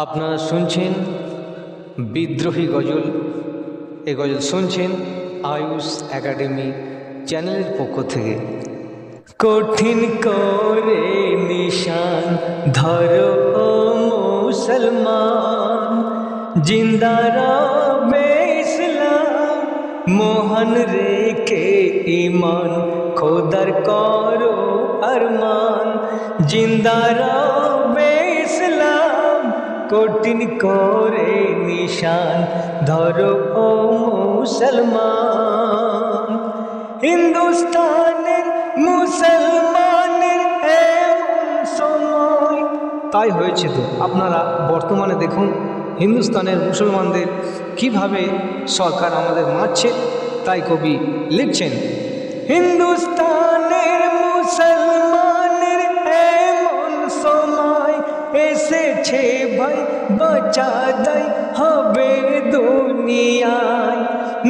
আপনারা শুনছেন বিদ্রোহী গজল। এ গজল শুনছেন আয়ুষ একাডেমি চ্যানেলের পক্ষ থেকে। কঠিন করে নিশান ধরো ও মুসলমান, জিন্দা রবে ইসলাম, মোহন রেখে ইমান, খোদার করো আরমান, জিন্দা রবে ইসলাম, কঠিন করে নিশান ধরো ও মুসলমান। হিন্দুস্তানের মুসলমানের এমন সময়, তাই হয়েছে তো আপনারা বর্তমানে দেখুন হিন্দুস্তানের মুসলমানদের কিভাবে সরকার আমাদের মারছে। তাই কবি লিখছেন, হিন্দুস্তানের মুসলমানের এমন সময় এসেছে ভাই, বাঁচা দায় হবে দুনিয়ায়,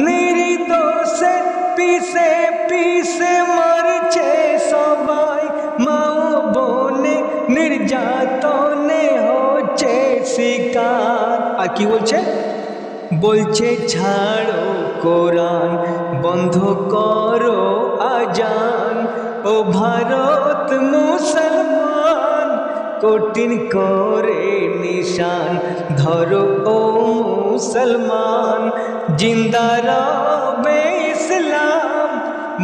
নির্দোষে পিছে পিছে মারছে সবাই, মাও বোনে নির্যাতনে হচ্ছে শিকার। আর কি বলছে? বলছে ছাড়ো কোরআন, বন্ধ করো আজান, ও ভারত মুসলমান, কঠিন করে নিশান ধরো ও মুসলমান, জিন্দা রবে ইসলাম,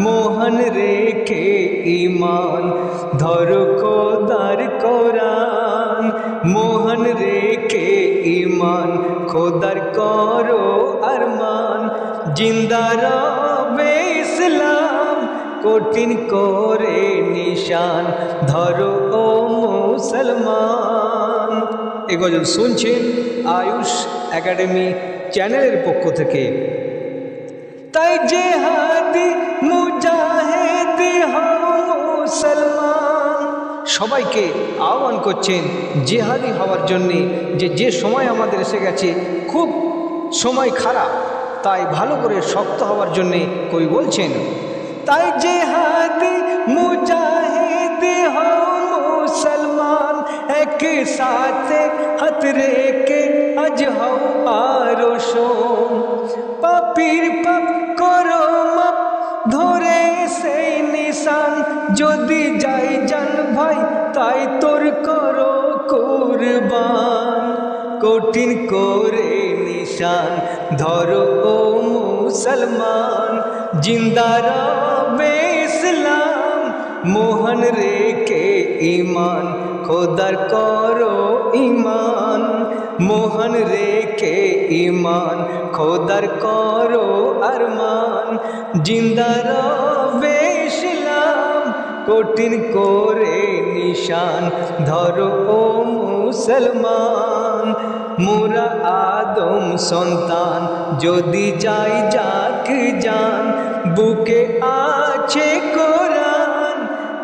মোহন রেখে ইমান, ধরো খোদার কোরআন, মোহন রেখে ইমান, খোদার করো আরমান, জিন্দা রবে ইসলাম, কঠিন করে নিশান ধরো ও মুসলমান। এ গজল শুনছেন আয়ুষ একাডেমি চ্যানেলের পক্ষ থেকে। তাই জেহাদি মুজাহিদি হও মুসলমান, সবাইকে আহ্বান করছেন জেহাদি হওয়ার জন্যে। যে সময় আমাদের এসে গেছে, খুব সময় খারাপ, তাই ভালো করে শক্ত হওয়ার জন্যে কবি বলছেন, তাই জেহাদি মুজাহিদি হও মুসলমান, এক সাথে হাত রেখে আজ হও আরো শোন, পাপীর পাপ করো মাপ ধরে সেই নিশান, যদি যাই জান ভাই তাই তোর করো কুরবান, কঠিন করে নিশান ধরো ও মুসলমান, জিন্দা রবে ইসলাম, মোহন রেখে ইমান, খোদার করো ইমান, মোহন রেখে ইমান, খোদার করো আরমান, জিন্দা রবে ইসলাম, কঠিন করে নিশান ধরো ও মুসলমান, মোরা আদম সন্তান যদি যাই যাক জান, বুকে আছে কোরআন,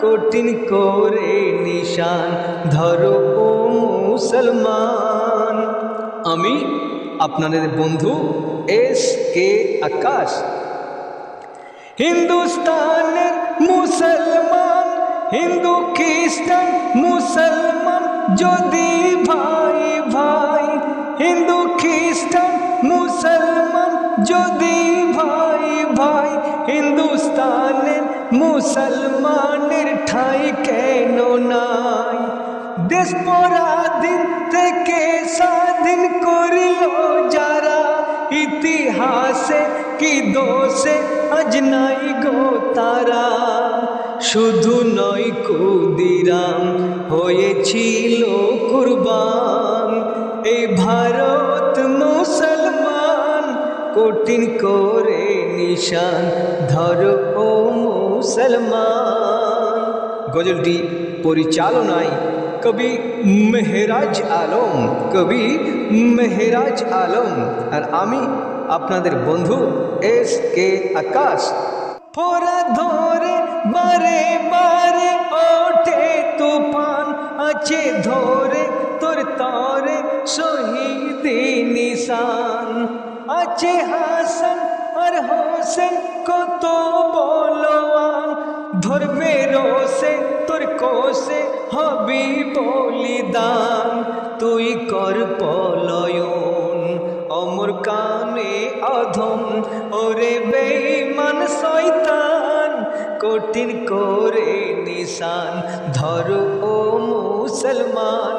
কঠিন করে নিশান ধরো ও মুসলমান। আমি আপনাদের বন্ধু SK আকাশ। হিন্দুস্তানের মুসলমান, হিন্দু খ্রিস্টান মুসলমান যদি ভাই ভাই, হিন্দু খ্রিস্টান মুসলমান যদি ভাই ভাই, হিন্দুস্তানের মুসলমানের ঠাঁই কেন নাই? দেশ পরাধীন থেকে স্বাধীন করিল যারা, ইতিহাসে কি দোষে আজ নাই গো তারা, শুধু নয় ক্ষুদিরাম হয়েছিল কুরবান, এই ভারত মুসলমান, কঠিন করে নিশান ধরো ও মুসলমান। গজলটি পরিচালনায় কবি মেহরাজ আলম, কবি মেহরাজ আলম, আর আমি আপনাদের বন্ধু SK আকাশ। ফোরা ধরে বারে বারে ওঠে তুফান, আছে ধরে তোর তরে শহীদি নিশান, আছে হাসান আর হোসেন কত বলওয়ান, ধরবে রোসে তোর তোর কোষে হবি বলিদান, তুই কর পলয়ন অমর কানে অধম, ওরে বেঈমান শয়তান কঠিন করে নিশান ধরো ও মুসলমান,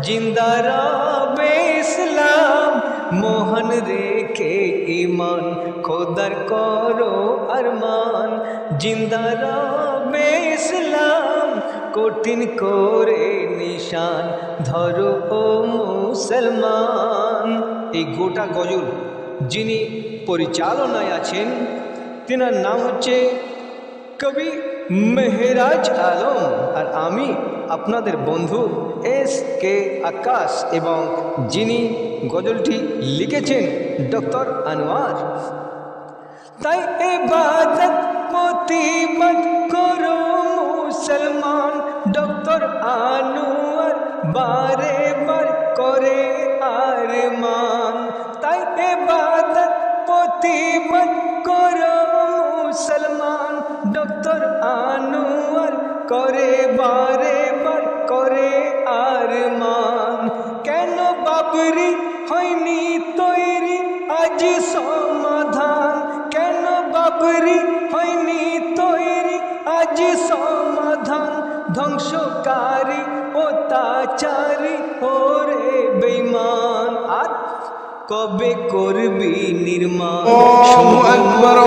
জিন্দা রবে ইসলাম মোহন রেখে ইমান, খোদার করো আরমান, জিন্দা রবে ইসলাম কঠিন করে নিশান ধরো ও মুসলমান। এই গোটা গজল যিনি পরিচালনায় আছেন তেনার নাম হচ্ছে কবি মেহেরাজ আলম, আর আমি আপনাদের বন্ধু SK আকাশ, এবং যিনি গজলটি লিখেছেন ডক্টর আনোয়ার। তাই ইবাদত প্রতিবাদ করো মুসলমান, ডক্টর আনোয়ার বারে বার করে আরমান। তাই ইবাদত প্রতিবাদ করো মুসলমান, ডক্টর আনোয়ার করে বারে বার করে আরমান। কেন বাবরি হয়নি তৈরি আজ সমাধান, কেন বাবরি হয়নি তৈরি আজ সমাধান, ধ্বংসকারী অত্যাচারী ওরে বেঈমান, আর কবে করবি নির্মাণ? আল্লাহু আকবার,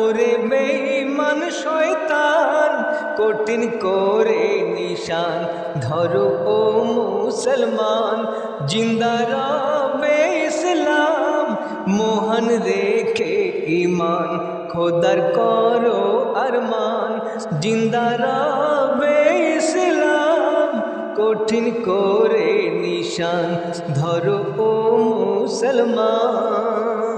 ওরে বেঈমান শয়তান কঠিন করে নিশান ধরো ও মুসলমান, জিন্দা রবে ইসলাম মোহন রেখে ইমান, খোদার করো আরমান, জিন্দা রবে ইসলাম কঠিন করে নিশান ধরো ও মুসলমান।